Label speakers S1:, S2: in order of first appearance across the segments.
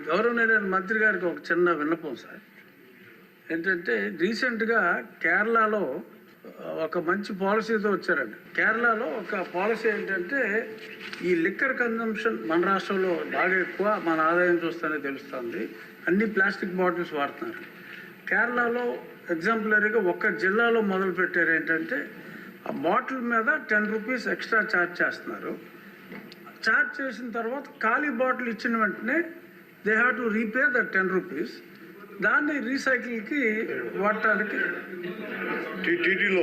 S1: గౌరవనీయులైన మంత్రి గారికి ఒక చిన్న విన్నపం సార్. ఏంటంటే రీసెంట్గా కేరళలో ఒక మంచి పాలసీతో వచ్చారండి. కేరళలో ఒక పాలసీ ఏంటంటే ఈ లిక్కర్ కన్జంప్షన్ మన రాష్ట్రంలో బాగా ఎక్కువ, మన ఆదాయం చూస్తేనే తెలుస్తుంది. అన్ని ప్లాస్టిక్ బాటిల్స్ వాడుతున్నారు. కేరళలో ఎగ్జాంపులరీగా ఒక్క జిల్లాలో మొదలు పెట్టారు. ఏంటంటే ఆ బాటిల్ మీద 10 రూపీస్ ఎక్స్ట్రా ఛార్జ్ చేస్తున్నారు. ఛార్జ్ చేసిన తర్వాత ఖాళీ బాటిల్ ఇచ్చిన వెంటనే they have to repay the 10 rupees. దాన్ని రీసైకిల్కి వాడటానికి
S2: టీటీలో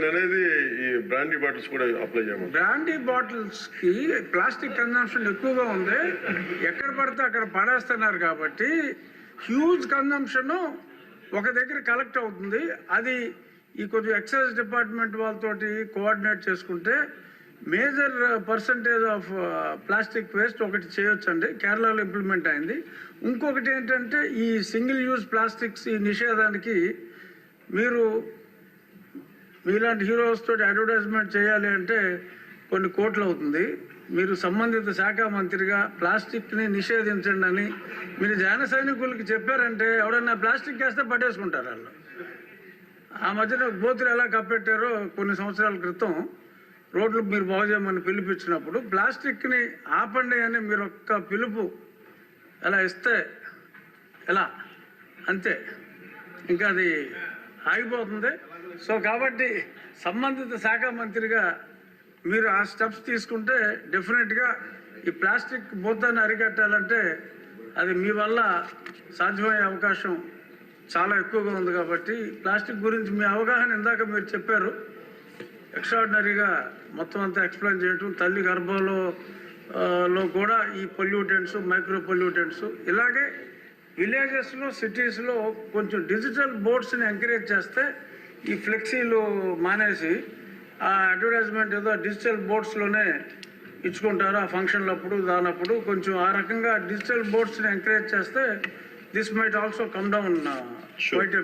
S2: అనేది ఈ బ్రాండీ బాటిల్స్ కూడా అప్లై చేయమని.
S1: బ్రాండీ బాటిల్స్కి ప్లాస్టిక్ కన్జంప్షన్ ఎక్కువగా ఉంది. ఎక్కడ పడితే అక్కడ పడేస్తున్నారు కాబట్టి హ్యూజ్ కన్జంప్షన్ ఒక దగ్గర కలెక్ట్ అవుతుంది. అది ఈ కొంచెం ఎక్సైజ్ డిపార్ట్మెంట్ వాళ్ళతోటి కోఆర్డినేట్ చేసుకుంటే major percentage of plastic waste ఒకటి చేయొచ్చండి. కేరళలో ఇంప్లిమెంట్ అయింది. ఇంకొకటి ఏంటంటే ఈ సింగిల్ యూజ్ ప్లాస్టిక్స్ ఈ నిషేధానికి మీరు మీలాంటి హీరోస్ తోటి అడ్వర్టైజ్మెంట్ చేయాలి అంటే కొన్ని కోట్లు అవుతుంది. మీరు సంబంధిత శాఖ మంత్రిగా ప్లాస్టిక్ని నిషేధించండి అని మీరు జన సైనికులకి చెప్పారంటే ఎవడన్నా ప్లాస్టిక్ వేస్తే పట్టేసుకుంటారు వాళ్ళు. ఆ మధ్యన బోతులు ఎలా కప్పెట్టారో కొన్ని సంవత్సరాల క్రితం రోడ్లు మీరు బాగు చేయమని పిలిపించినప్పుడు ప్లాస్టిక్ని ఆపండి అని మీరు ఒక్క పిలుపు ఎలా ఇస్తే ఎలా అంతే, ఇంకా అది ఆగిపోతుంది. సో కాబట్టి సంబంధిత శాఖ మంత్రిగా మీరు ఆ స్టెప్స్ తీసుకుంటే డెఫినెట్గా ఈ ప్లాస్టిక్ భూతాన్ని అరికట్టాలంటే అది మీ వల్ల సాధ్యమయ్యే అవకాశం చాలా ఎక్కువగా ఉంది. కాబట్టి ప్లాస్టిక్ గురించి మీ అవగాహన ఇందాక మీరు చెప్పారు, ఎక్స్ట్రాడినరీగా మొత్తం అంతా ఎక్స్ప్లెయిన్ చేయటం. తల్లి గర్భంలో కూడా ఈ పొల్యూటెంట్స్, మైక్రో పొల్యూటెంట్స్, ఇలాగే విలేజెస్లో సిటీస్లో కొంచెం డిజిటల్ బోర్డ్స్ని ఎంకరేజ్ చేస్తే ఈ ఫ్లెక్సీలు మానేసి ఆ అడ్వర్టైజ్మెంట్ ఏదో డిజిటల్ బోర్డ్స్లోనే ఇచ్చుకుంటారు ఆ ఫంక్షన్లప్పుడు దానప్పుడు. కొంచెం ఆ రకంగా డిజిటల్ బోర్డ్స్ని ఎంకరేజ్ చేస్తే this might also come down quiet